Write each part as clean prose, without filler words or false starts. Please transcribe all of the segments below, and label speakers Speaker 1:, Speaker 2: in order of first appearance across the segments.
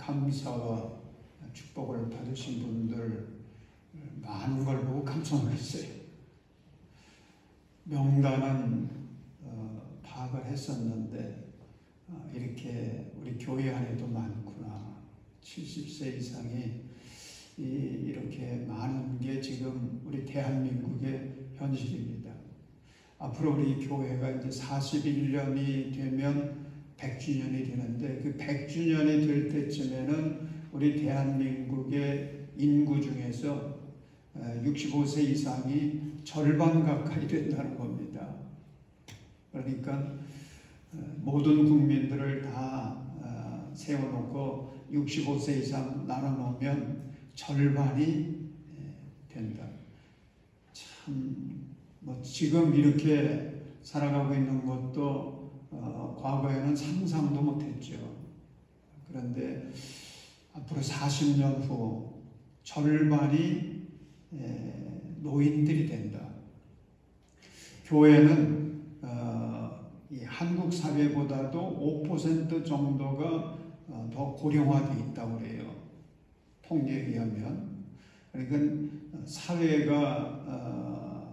Speaker 1: 감사와 축복을 받으신 분들 많은 걸 보고 깜짝 놀랐어요. 명단은 파악을 했었는데 이렇게 우리 교회 안에도 많구나. 70세 이상이 이렇게 많은 게 지금 우리 대한민국의 현실입니다. 앞으로 우리 교회가 이제 41년이 되면 100주년이 되는데 그 100주년이 될 때쯤에는 우리 대한민국의 인구 중에서 65세 이상이 절반 가까이 된다는 겁니다. 그러니까 모든 국민들을 다 세워놓고 65세 이상 나눠놓으면 절반이 된다. 참 지금 이렇게 살아가고 있는 것도 과거에는 상상도 못했죠. 그런데 앞으로 40년 후 절반이 노인들이 된다. 교회는 이 한국 사회보다도 5% 정도가 더 고령화되어 있다고 그래요. 통계에 의하면. 그러니까 사회가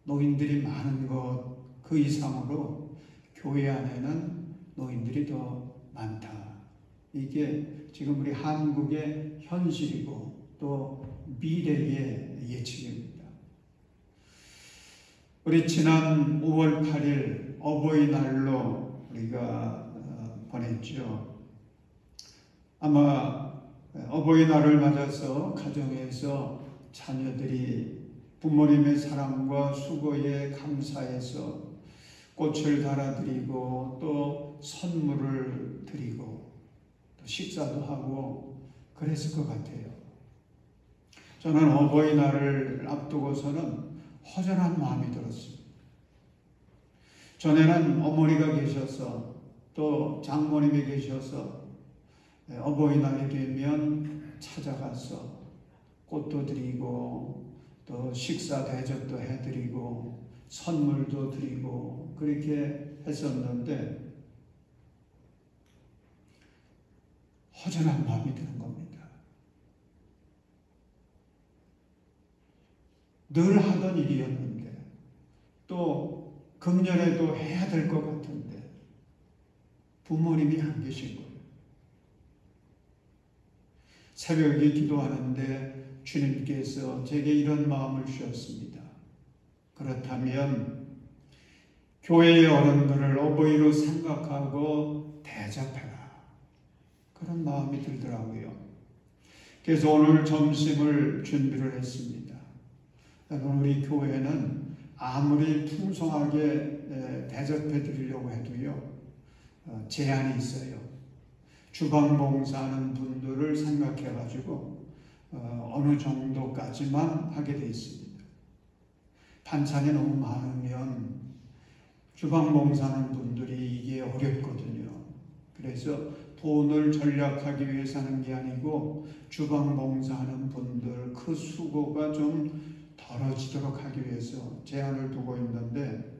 Speaker 1: 노인들이 많은 것 그 이상으로 교회 안에는 노인들이 더 많다. 이게 지금 우리 한국의 현실이고 또 미래의 예측입니다. 우리 지난 5월 8일 어버이날로 우리가 보냈죠. 아마 어버이날을 맞아서 가정에서 자녀들이 부모님의 사랑과 수고에 감사해서 꽃을 달아드리고 또 선물을 드리고 또 식사도 하고 그랬을 것 같아요. 저는 어버이날을 앞두고서는 허전한 마음이 들었습니다. 전에는 어머니가 계셔서 또 장모님이 계셔서 어버이날이 되면 찾아가서 꽃도 드리고 또 식사 대접도 해드리고 선물도 드리고 그렇게 했었는데 허전한 마음이 드는 겁니다. 늘 하던 일이었는데 또 금년에도 해야 될 것 같은데 부모님이 안 계신 거예요. 새벽에 기도하는데 주님께서 제게 이런 마음을 주셨습니다. 그렇다면 교회의 어른들을 어버이로 생각하고 대접해라. 그런 마음이 들더라고요. 그래서 오늘 점심을 준비를 했습니다. 우리 교회는 아무리 풍성하게 대접해 드리려고 해도요, 제한이 있어요. 주방 봉사하는 분들을 생각해 가지고 어느 정도까지만 하게 돼 있습니다. 반찬이 너무 많으면 주방 봉사하는 분들이 이게 어렵거든요. 그래서 돈을 절약하기 위해서 하는 게 아니고 주방 봉사하는 분들 그 수고가 좀 덜어지도록 하기 위해서 제한을 두고 있는데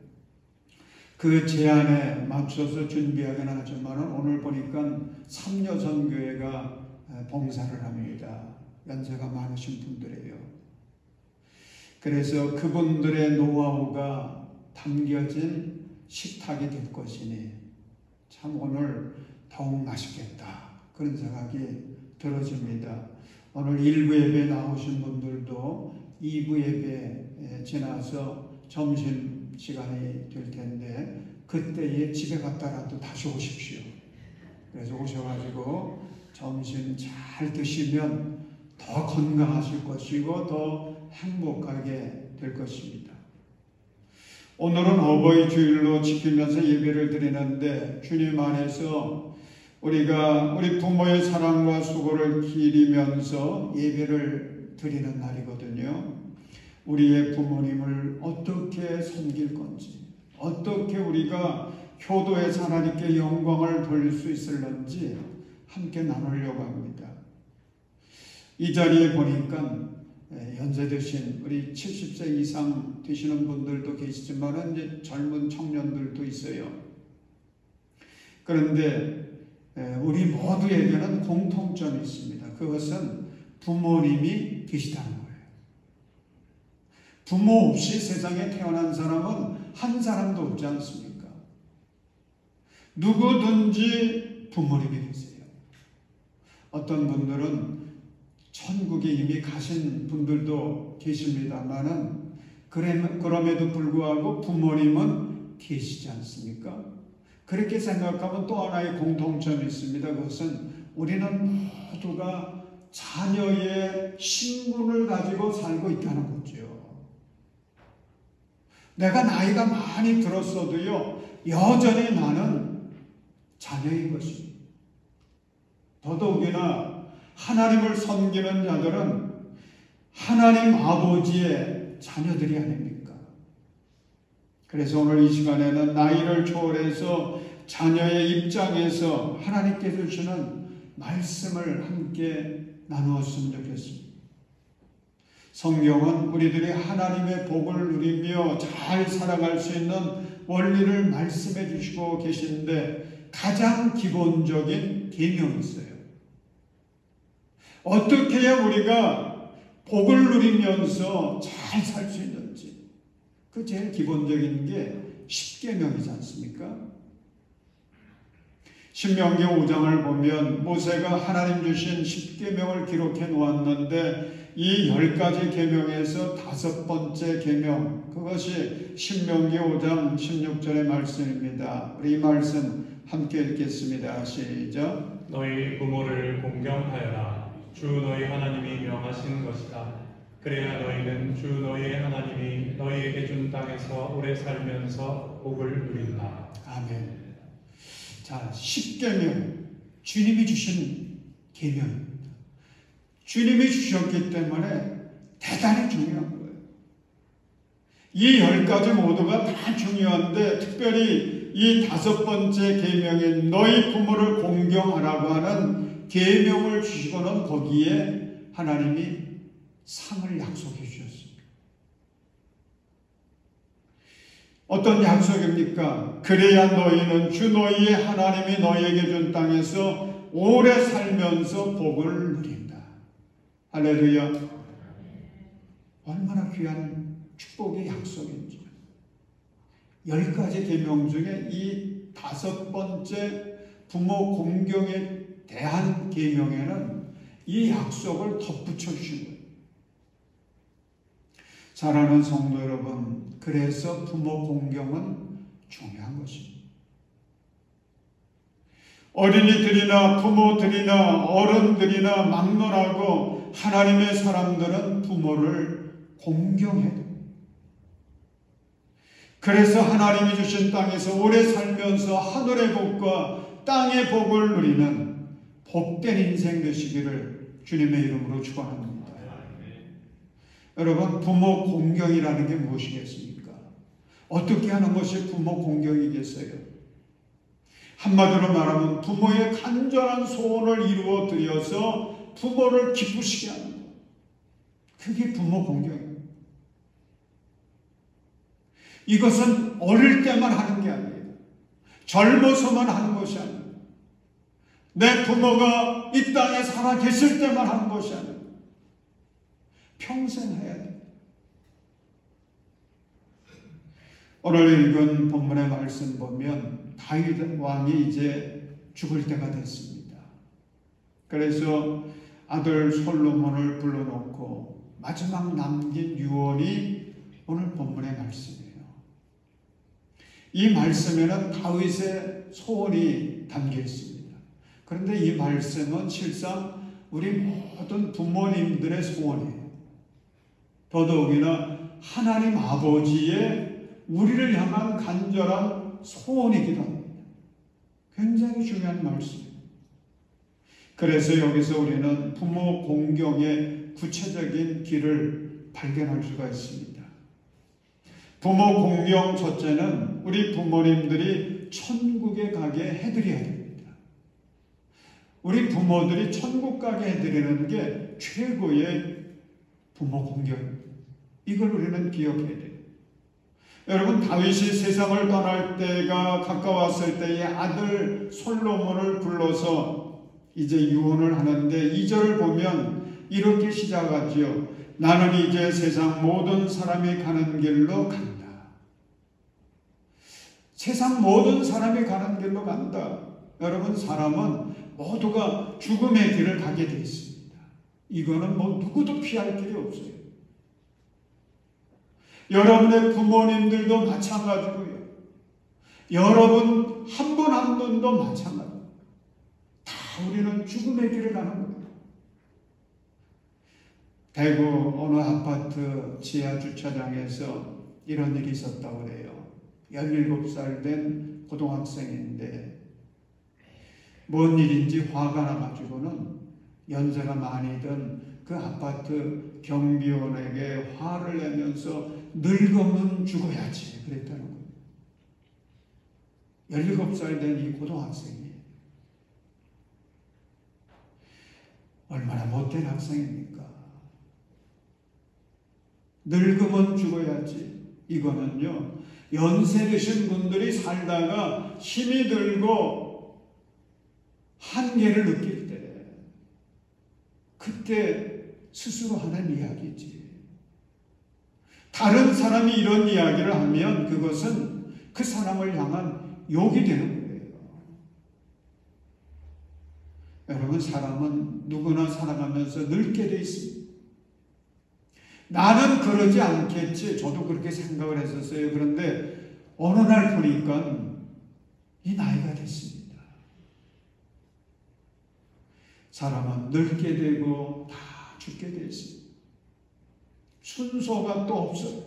Speaker 1: 그 제한에 맞춰서 준비하긴 하지만 오늘 보니까 삼여선교회가 봉사를 합니다. 연세가 많으신 분들이에요. 그래서 그분들의 노하우가 담겨진 식탁이 될 것이니 참 오늘 더욱 맛있겠다. 그런 생각이 들어집니다. 오늘 1부 예배 나오신 분들도 2부 예배 지나서 점심시간이 될 텐데 그때에 집에 갔다라도 다시 오십시오. 그래서 오셔가지고 점심 잘 드시면 더 건강하실 것이고 더 행복하게 될 것입니다. 오늘은 어버이 주일로 지키면서 예배를 드리는데 주님 안에서 우리가 우리 부모의 사랑과 수고를 기리면서 예배를 드리는 날이거든요. 우리의 부모님을 어떻게 섬길 건지, 어떻게 우리가 효도해서 하나님께 영광을 돌릴 수 있을런지 함께 나누려고 합니다. 이 자리에 보니까 연세 드신 우리 70세 이상 되시는 분들도 계시지만 이제 젊은 청년들도 있어요. 그런데 우리 모두에게는 공통점이 있습니다. 그것은 부모님이 계시다는 거예요. 부모 없이 세상에 태어난 사람은 한 사람도 없지 않습니까? 누구든지 부모님이 계세요. 어떤 분들은 천국에 이미 가신 분들도 계십니다만은 그럼에도 불구하고 부모님은 계시지 않습니까? 그렇게 생각하면 또 하나의 공통점이 있습니다. 그것은 우리는 모두가 자녀의 신분을 가지고 살고 있다는 거죠. 내가 나이가 많이 들었어도요, 여전히 나는 자녀인 것입니다. 더더욱이나 하나님을 섬기는 자들은 하나님 아버지의 자녀들이 아닙니까? 그래서 오늘 이 시간에는 나이를 초월해서 자녀의 입장에서 하나님께 주시는 말씀을 함께 나누었으면 좋겠습니다. 성경은 우리들이 하나님의 복을 누리며 잘 살아갈 수 있는 원리를 말씀해 주시고 계신데 가장 기본적인 계명이 있어요. 어떻게 해야 우리가 복을 누리면서 잘 살 수 있는지, 그 제일 기본적인 게 십계명이지 않습니까? 신명기 5장을 보면 모세가 하나님 주신 십계명을 기록해 놓았는데 이 10가지 계명에서 5번째 계명, 그것이 신명기 5장 16절의 말씀입니다. 우리 이 말씀 함께 읽겠습니다. 시작.
Speaker 2: 너희 부모를 공경하여라. 주 너희 하나님이 명하신 것이다. 그래야 너희는 주 너희의 하나님이 너희에게 준 땅에서 오래 살면서 복을 누린다.
Speaker 1: 아멘. 자, 십계명, 주님이 주신 계명입니다. 주님이 주셨기 때문에 대단히 중요한 거예요. 이 10가지 모두가 다 중요한데 특별히 이 5번째 계명인 너희 부모를 공경하라고 하는 계명을 주시고는 거기에 하나님이 상을 약속해 주셨습니다. 어떤 약속입니까? 그래야 너희는 주 너희의 하나님이 너희에게 준 땅에서 오래 살면서 복을 누린다. 할렐루야. 얼마나 귀한 축복의 약속인지. 10가지 계명 중에 이 5번째 부모 공경에 대한 계명에는 이 약속을 덧붙여 주신 거예요. 사랑하는 성도 여러분, 그래서 부모 공경은 중요한 것입니다. 어린이들이나 부모들이나 어른들이나 막론하고 하나님의 사람들은 부모를 공경해야 됩니다. 그래서 하나님이 주신 땅에서 오래 살면서 하늘의 복과 땅의 복을 누리는 복된 인생 되시기를 주님의 이름으로 축원합니다. 여러분, 부모 공경이라는 게 무엇이겠습니까? 어떻게 하는 것이 부모 공경이겠어요? 한마디로 말하면 부모의 간절한 소원을 이루어 드려서 부모를 기쁘시게 하는 것. 그게 부모 공경이에요. 이것은 어릴 때만 하는 게 아니에요. 젊어서만 하는 것이 아니에요. 내 부모가 이 땅에 살아 계실 때만 하는 것이 아니에요. 평생 해야 돼요. 오늘 읽은 본문의 말씀 보면 다윗 왕이 이제 죽을 때가 됐습니다. 그래서 아들 솔로몬을 불러놓고 마지막 남긴 유언이 오늘 본문의 말씀이에요. 이 말씀에는 다윗의 소원이 담겨 있습니다. 그런데 이 말씀은 실상 우리 모든 부모님들의 소원이에요. 더더욱이나 하나님 아버지의 우리를 향한 간절한 소원이기도 합니다. 굉장히 중요한 말씀입니다. 그래서 여기서 우리는 부모 공경의 구체적인 길을 발견할 수가 있습니다. 부모 공경 첫째는 우리 부모님들이 천국에 가게 해드려야 됩니다. 우리 부모들이 천국 가게 해드리는 게 최고의 부모 공경입니다. 이걸 우리는 기억해야 돼요. 여러분, 다윗이 세상을 떠날 때가 가까웠을 때에 아들 솔로몬을 불러서 이제 유언을 하는데 2절을 보면 이렇게 시작하지요. 나는 이제 세상 모든 사람이 가는 길로 간다. 세상 모든 사람이 가는 길로 간다. 여러분, 사람은 모두가 죽음의 길을 가게 되어 있습니다. 이거는 누구도 피할 길이 없어요. 여러분의 부모님들도 마찬가지고요. 여러분 한 분 한 분도 마찬가지입니다. 다 우리는 죽음의 길을 가는 거예요. 대구 어느 아파트 지하 주차장에서 이런 일이 있었다고 그래요. 17살 된 고등학생인데 뭔 일인지 화가 나가지고는 연세가 많이 든 그 아파트 경비원에게 화를 내면서 늙으면 죽어야지 그랬다는 거예요. 17살 된 이 고등학생이 얼마나 못된 학생입니까? 늙으면 죽어야지. 이거는요, 연세 드신 분들이 살다가 힘이 들고 한계를 느낄 때 그때 스스로 하는 이야기지. 다른 사람이 이런 이야기를 하면 그것은 그 사람을 향한 욕이 되는 거예요. 여러분, 사람은 누구나 살아가면서 늙게 돼 있습니다. 나는 그러지 않겠지. 저도 그렇게 생각을 했었어요. 그런데 어느 날 보니까 이 나이가 됐습니다. 사람은 늙게 되고 다 죽게 돼 있습니다. 순서가 또 없어요.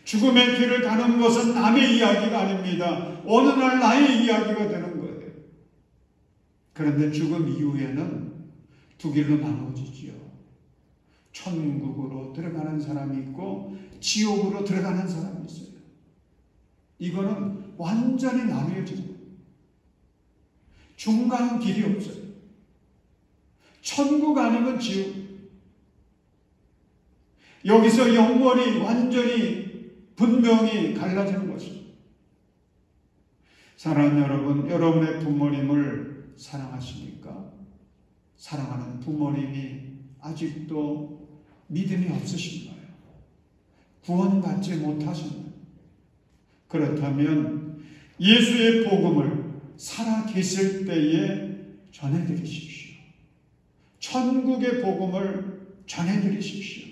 Speaker 1: 죽음의 길을 가는 것은 남의 이야기가 아닙니다. 어느 날 나의 이야기가 되는 거예요. 그런데 죽음 이후에는 두 길로 나누어지지요. 천국으로 들어가는 사람이 있고 지옥으로 들어가는 사람이 있어요. 이거는 완전히 나누어진 거예요. 중간 길이 없어요. 천국 아니면 지옥. 여기서 영원히 완전히 분명히 갈라지는 것입니다. 사랑하는 여러분, 여러분의 부모님을 사랑하십니까? 사랑하는 부모님이 아직도 믿음이 없으신가요? 구원받지 못하셨나요? 그렇다면 예수의 복음을 살아계실 때에 전해드리십시오. 천국의 복음을 전해드리십시오.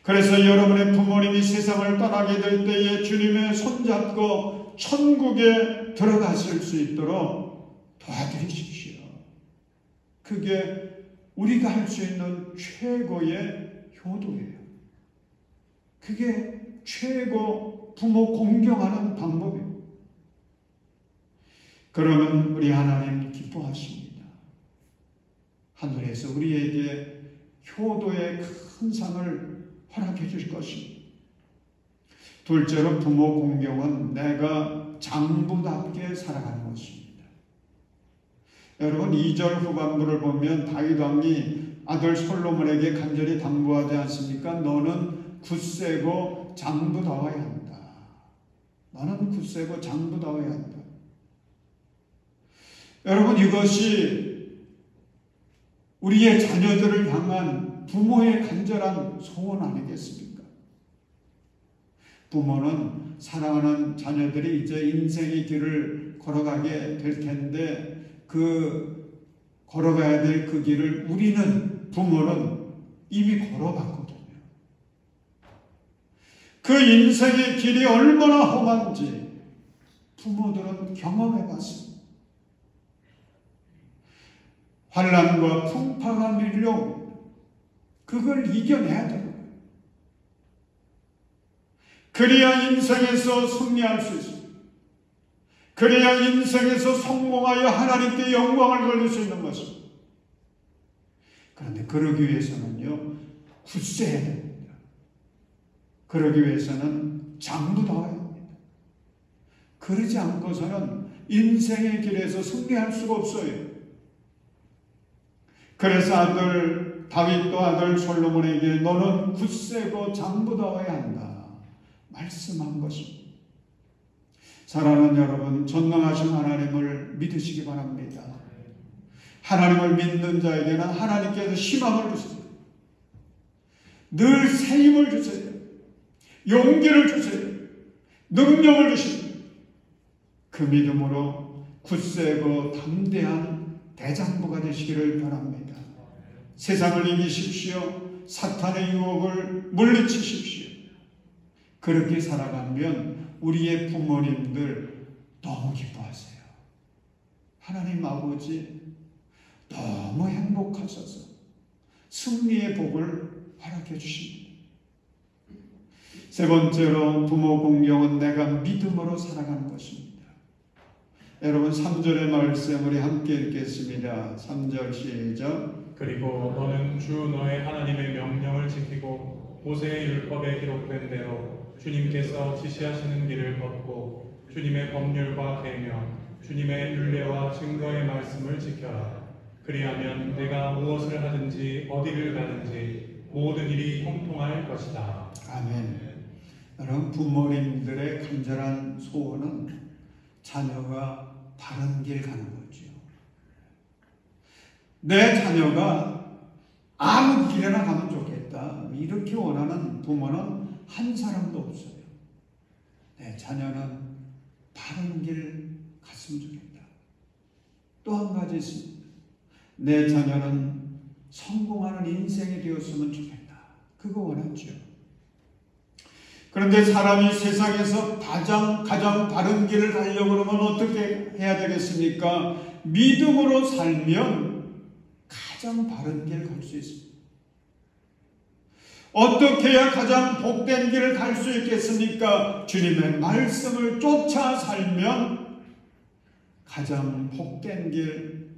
Speaker 1: 그래서 여러분의 부모님이 세상을 떠나게 될 때에 주님의 손잡고 천국에 들어가실 수 있도록 도와드리십시오. 그게 우리가 할 수 있는 최고의 효도예요. 그게 최고 부모 공경하는 방법이에요. 그러면 우리 하나님 기뻐하십니다. 하늘에서 우리에게 효도의 큰 상을 허락해 주실 것입니다. 둘째로 부모 공경은 내가 장부답게 살아가는 것입니다. 여러분, 2절 후반부를 보면 다윗 왕이 아들 솔로몬에게 간절히 당부하지 않습니까? 너는 굳세고 장부다워야 한다. 너는 굳세고 장부다워야 한다. 여러분, 이것이 우리의 자녀들을 향한 부모의 간절한 소원 아니겠습니까? 부모는 사랑하는 자녀들이 이제 인생의 길을 걸어가게 될 텐데 그 걸어가야 될 그 길을 우리는, 부모는 이미 걸어봤거든요. 그 인생의 길이 얼마나 험한지 부모들은 경험해봤습니다. 환난과 풍파가 밀려옵니다. 그걸 이겨내야 되는 거예요. 그래야 인생에서 승리할 수 있습니다. 그래야 인생에서 성공하여 하나님께 영광을 돌릴 수 있는 것입니다. 그런데 그러기 위해서는요, 굳세야 됩니다. 그러기 위해서는 장부다워야 합니다. 그러지 않고서는 인생의 길에서 승리할 수가 없어요. 그래서 다윗도 아들 솔로몬에게 너는 굳세고 장부다워야 한다. 말씀한 것입니다. 사랑하는 여러분, 전능하신 하나님을 믿으시기 바랍니다. 하나님을 믿는 자에게는 하나님께서 희망을 주세요. 늘 새 힘을 주세요. 용기를 주세요. 능력을 주십니다. 그 믿음으로 굳세고 담대한 대장부가 되시기를 바랍니다. 세상을 이기십시오. 사탄의 유혹을 물리치십시오. 그렇게 살아가면 우리의 부모님들 너무 기뻐하세요. 하나님 아버지 너무 행복하셔서 승리의 복을 허락해 주십니다. 세 번째로 부모 공경은 내가 믿음으로 살아가는 것입니다. 여러분 3절의 말씀 우리 함께 읽겠습니다. 3절 시작.
Speaker 2: 그리고 너는 주 너의 하나님의 명령을 지키고 모세의 율법에 기록된 대로 주님께서 지시하시는 길을 걷고 주님의 법률과 계명, 주님의 율례와 증거의 말씀을 지켜라. 그리하면 내가 무엇을 하든지 어디를 가든지 모든 일이 통통할 것이다.
Speaker 1: 아멘. 여러분 부모님들의 간절한 소원은 자녀가 바른 길 가는 거죠. 내 자녀가 아무 길에나 가면 좋겠다. 이렇게 원하는 부모는 한 사람도 없어요. 내 자녀는 바른 길 갔으면 좋겠다. 또 한 가지 있습니다. 내 자녀는 성공하는 인생이 되었으면 좋겠다. 그거 원하죠. 그런데 사람이 세상에서 가장 바른 길을 가려고 그러면 어떻게 해야 되겠습니까? 믿음으로 살면 가장 바른 길 갈 수 있습니다. 어떻게 해야 가장 복된 길을 갈 수 있겠습니까? 주님의 말씀을 쫓아 살면 가장 복된 길,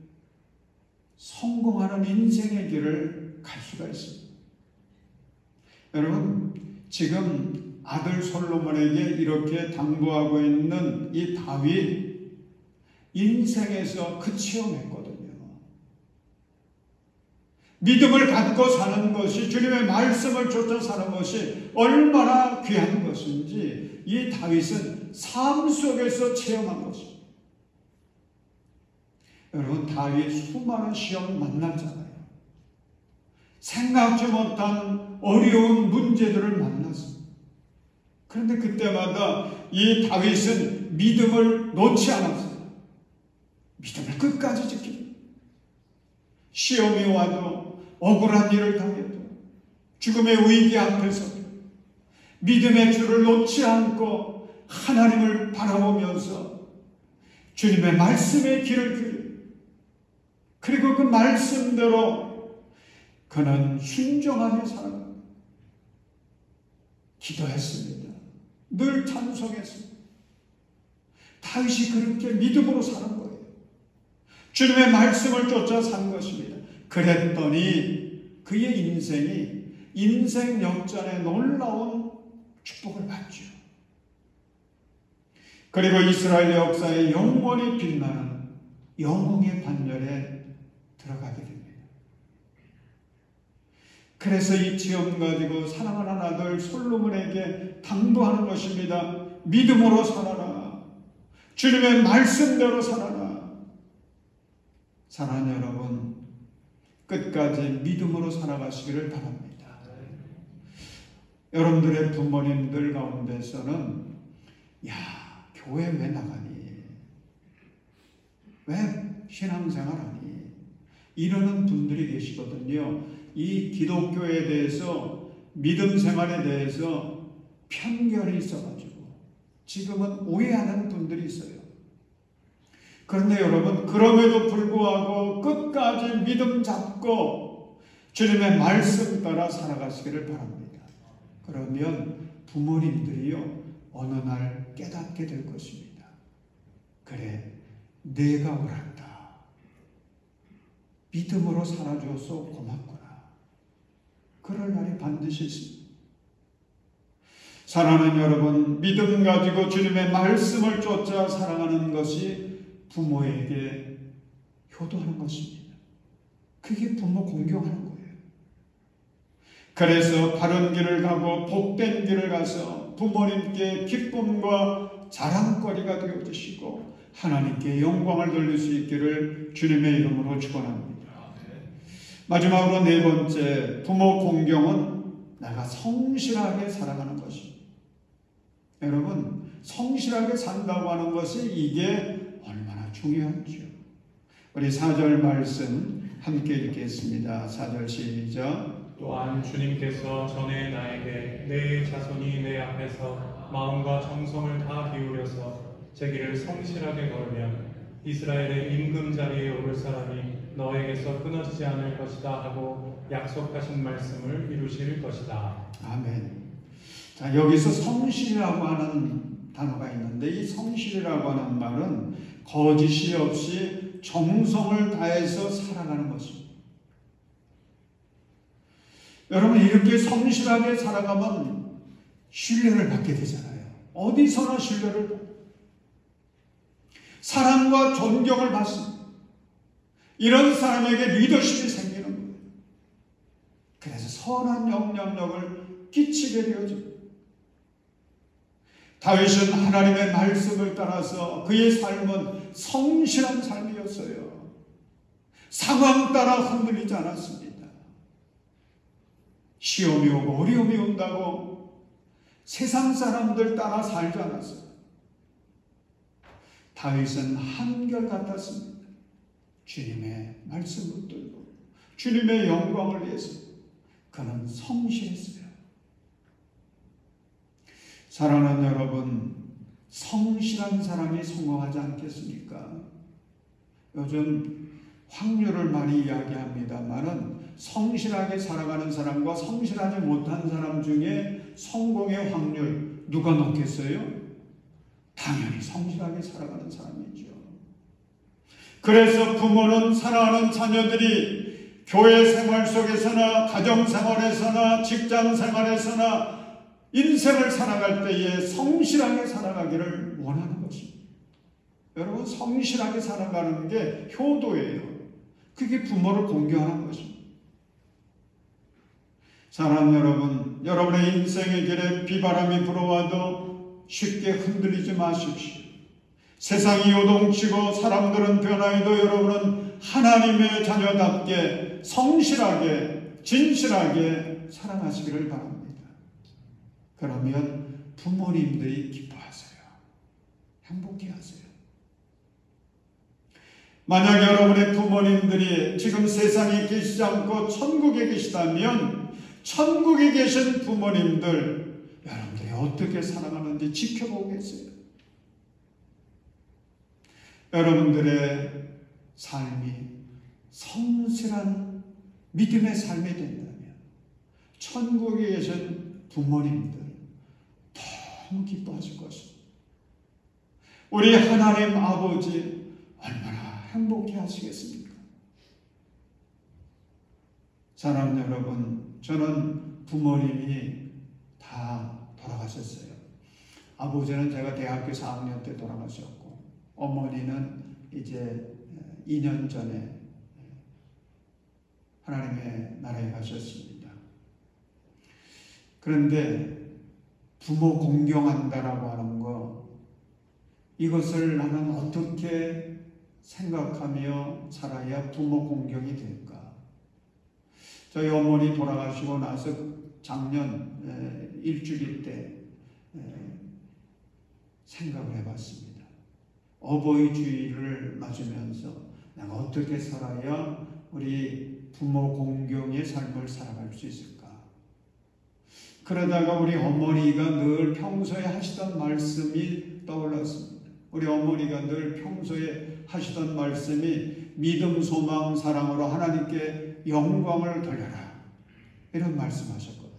Speaker 1: 성공하는 인생의 길을 갈 수가 있습니다. 여러분, 지금 아들 솔로몬에게 이렇게 당부하고 있는 이 다윗, 인생에서 그 체험했거든요. 믿음을 갖고 사는 것이, 주님의 말씀을 쫓아 사는 것이 얼마나 귀한 것인지 이 다윗은 삶 속에서 체험한 것입니다. 여러분, 다윗 수많은 시험 만났잖아요. 생각지 못한 어려운 문제들을 만났습니다. 그런데 그때마다 이 다윗은 믿음을 놓지 않았어요. 믿음을 끝까지 지킵니다. 시험이 와도 억울한 일을 당해도 죽음의 위기 앞에서 믿음의 줄을 놓지 않고 하나님을 바라보면서 주님의 말씀의 길을 기르고 그리고 그 말씀대로 그는 순종하며 살아갑니다. 기도했습니다. 늘 찬송했습니다. 다윗이 그렇게 믿음으로 사는 거예요. 주님의 말씀을 쫓아 산 것입니다. 그랬더니 그의 인생이 인생 역전에 놀라운 축복을 받죠. 그리고 이스라엘 역사에 영원히 빛나는 영웅의 반열에 들어가게 됩니다. 그래서 이 체험 가지고 사랑하는 아들 솔로몬에게 당부하는 것입니다. 믿음으로 살아라. 주님의 말씀대로 살아라. 사랑하는 여러분, 끝까지 믿음으로 살아가시기를 바랍니다. 여러분들의 부모님들 가운데서는 야, 교회 왜 나가니? 왜 신앙생활하니? 이러는 분들이 계시거든요. 이 기독교에 대해서, 믿음 생활에 대해서 편견이 있어가지고 지금은 오해하는 분들이 있어요. 그런데 여러분, 그럼에도 불구하고 끝까지 믿음 잡고 주님의 말씀 따라 살아가시기를 바랍니다. 그러면 부모님들이요, 어느 날 깨닫게 될 것입니다. 그래, 내가 옳았다. 믿음으로 살아줘서 고맙구나. 그럴 날이 반드시 있습니다. 사랑하는 여러분, 믿음 가지고 주님의 말씀을 쫓아 살아가는 것이 부모에게 효도하는 것입니다. 그게 부모 공경하는 거예요. 그래서 바른 길을 가고 복된 길을 가서 통해서 부모님께 기쁨과 자랑거리가 되어주시고 하나님께 영광을 돌릴 수 있기를 주님의 이름으로 축원합니다. 마지막으로 네 번째, 부모 공경은 내가 성실하게 살아가는 것입니다. 여러분, 성실하게 산다고 하는 것이 이게 얼마나 중요한지요. 우리 4절 말씀 함께 읽겠습니다. 4절 시작.
Speaker 2: 또한 주님께서 전에 나에게 내 자손이 내 앞에서 마음과 정성을 다 기울여서 제 길을 성실하게 걸으면 이스라엘의 임금 자리에 오를 사람이 너에게서 끊어지지 않을 것이다 하고 약속하신 말씀을 이루실 것이다.
Speaker 1: 아멘. 자, 여기서 성실이라고 하는 단어가 있는데 이 성실이라고 하는 말은 거짓이 없이 정성을 다해서 살아가는 것입니다. 여러분, 이렇게 성실하게 살아가면 신뢰를 받게 되잖아요. 어디서나 신뢰를 받고 사랑과 존경을 받습니다. 이런 사람에게 리더십이 생기는 거예요. 그래서 선한 영향력을 끼치게 되어집니다. 다윗은 하나님의 말씀을 따라서 그의 삶은 성실한 삶이었어요. 상황 따라 흔들리지 않았습니다. 시험이 오고 어려움이 온다고 세상 사람들 따라 살지 않았어요. 다윗은 한결같았습니다. 주님의 말씀을 붙들고 주님의 영광을 위해서 그는 성실했어요. 사랑하는 여러분, 성실한 사람이 성공하지 않겠습니까? 요즘 확률을 많이 이야기합니다만은 성실하게 살아가는 사람과 성실하지 못한 사람 중에 성공의 확률 누가 높겠어요? 당연히 성실하게 살아가는 사람이죠. 그래서 부모는 사랑하는 자녀들이 교회 생활 속에서나 가정 생활에서나 직장 생활에서나 인생을 살아갈 때에 성실하게 살아가기를 원하는 것입니다. 여러분, 성실하게 살아가는 게 효도예요. 그게 부모를 공경하는 것입니다. 사랑하는 여러분, 여러분의 인생의 길에 비바람이 불어와도 쉽게 흔들리지 마십시오. 세상이 요동치고 사람들은 변화해도 여러분은 하나님의 자녀답게 성실하게 진실하게 살아가시기를 바랍니다. 그러면 부모님들이 기뻐하세요. 행복해하세요. 만약 여러분의 부모님들이 지금 세상에 계시지 않고 천국에 계시다면 천국에 계신 부모님들 여러분들이 어떻게 살아가는지 지켜보고 계세요. 여러분들의 삶이 성실한 믿음의 삶이 된다면 천국에 계신 부모님들 너무 기뻐하실 것입니다. 우리 하나님 아버지 얼마나 행복해 하시겠습니까? 사랑하는 여러분, 저는 부모님이 다 돌아가셨어요. 아버지는 제가 대학교 4학년 때 돌아가셨고 어머니는 이제 2년 전에 하나님의 나라에 가셨습니다. 그런데 부모 공경한다라고 하는 거, 이것을 나는 어떻게 생각하며 살아야 부모 공경이 될까? 저희 어머니 돌아가시고 나서 작년 일주일 때 생각을 해봤습니다. 어버이 주일을 맞으면서 내가 어떻게 살아야 우리 부모 공경의 삶을 살아갈 수 있을까? 그러다가 우리 어머니가 늘 평소에 하시던 말씀이 떠올랐습니다. 우리 어머니가 늘 평소에 하시던 말씀이 믿음, 소망, 사랑으로 하나님께 영광을 돌려라, 이런 말씀하셨거든요.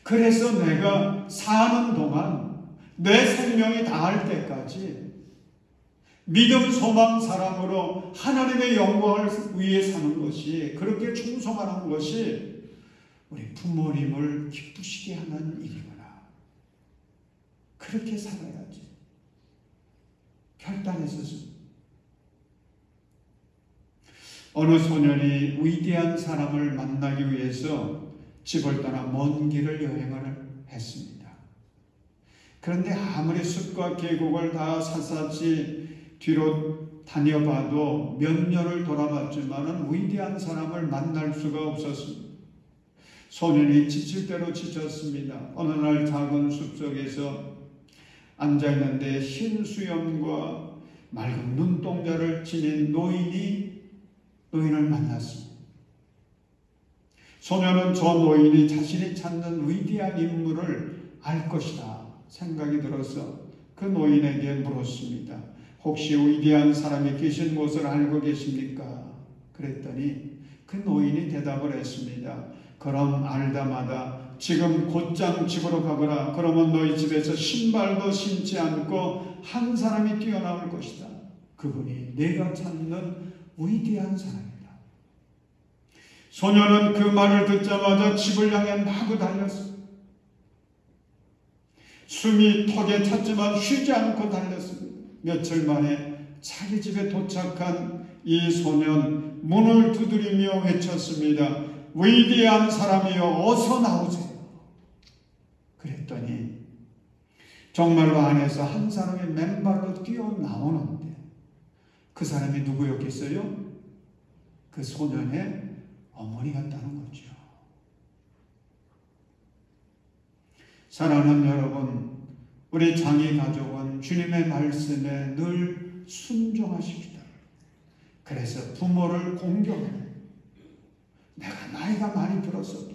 Speaker 1: 그래서 내가 사는 동안 내 생명이 다할 때까지 믿음, 소망, 사랑으로 하나님의 영광을 위해 사는 것이, 그렇게 충성하는 것이 우리 부모님을 기쁘시게 하는 일이구나. 그렇게 살아야지 결단했었습니다. 어느 소년이 위대한 사람을 만나기 위해서 집을 떠나 먼 길을 여행을 했습니다. 그런데 아무리 숲과 계곡을 다 샅샅이 뒤로 다녀봐도 몇 년을 돌아봤지만 위대한 사람을 만날 수가 없었습니다. 소년이 지칠 대로 지쳤습니다. 어느 날 작은 숲속에서 앉아있는데 흰 수염과 맑은 눈동자를 지닌 노인을 만났습니다. 소년은 저 노인이 자신이 찾는 위대한 인물을 알 것이다 생각이 들어서 그 노인에게 물었습니다. 혹시 위대한 사람이 계신 곳을 알고 계십니까? 그랬더니 그 노인이 대답을 했습니다. 그럼 알다마다 지금 곧장 집으로 가거라. 그러면 너희 집에서 신발도 신지 않고 한 사람이 뛰어나올 것이다. 그분이 내가 찾는 위대한 사람이다. 소녀는 그 말을 듣자마자 집을 향해 마구 달렸습니다. 숨이 턱에 찼지만 쉬지 않고 달렸습니다. 며칠 만에 자기 집에 도착한 이 소년, 문을 두드리며 외쳤습니다. 위대한 사람이여, 어서 나오세요. 그랬더니 정말로 안에서 한 사람이 맨발로 뛰어나오는데 그 사람이 누구였겠어요? 그 소년의 어머니였다는 거죠. 사랑하는 여러분, 우리 장희 가족은 주님의 말씀에 늘 순종하십시다. 그래서 부모를 공경해요. 내가 나이가 많이 들었어도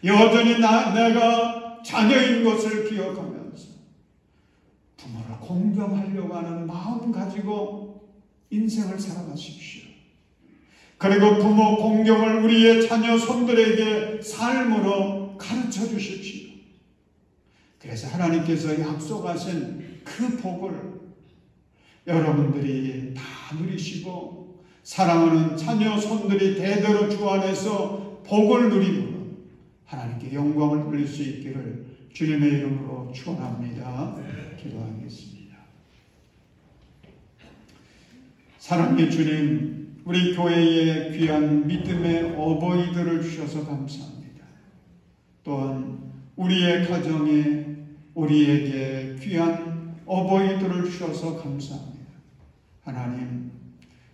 Speaker 1: 여전히 내가 자녀인 것을 기억하면서 부모를 공경하려고 하는 마음 가지고 인생을 살아가십시오. 그리고 부모 공경을 우리의 자녀 손들에게 삶으로 가르쳐 주십시오. 그래서 하나님께서 약속하신 그 복을 여러분들이 다 누리시고 사랑하는 자녀 손들이 대대로 주 안에서 복을 누림으로 하나님께 영광을 돌릴 수 있기를 주님의 이름으로 축원합니다. 기도하겠습니다. 사랑의 주님, 우리 교회에 귀한 믿음의 어버이들을 주셔서 감사합니다. 또한 우리의 가정에 우리에게 귀한 어버이들을 주셔서 감사합니다. 하나님,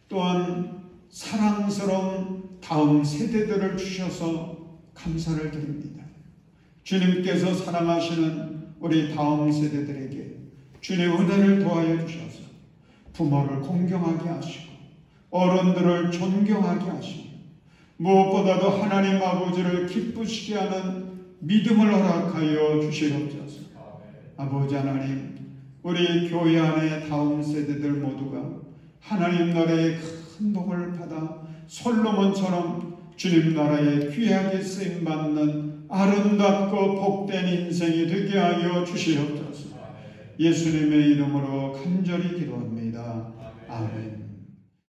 Speaker 1: 또한 사랑스러운 다음 세대들을 주셔서 감사를 드립니다. 주님께서 사랑하시는 우리 다음 세대들에게 주님의 은혜를 도하여 주셔서 부모를 공경하게 하시고 어른들을 존경하게 하시고 무엇보다도 하나님 아버지를 기쁘시게 하는 믿음을 허락하여 주시옵소서. 아버지 하나님, 우리 교회 안의 다음 세대들 모두가 하나님 나라의 큰 복을 받아 솔로몬처럼 주님 나라에 귀하게 쓰임받는 아름답고 복된 인생이 되게 하여 주시옵소서. 예수님의 이름으로 간절히 기도합니다. 아멘.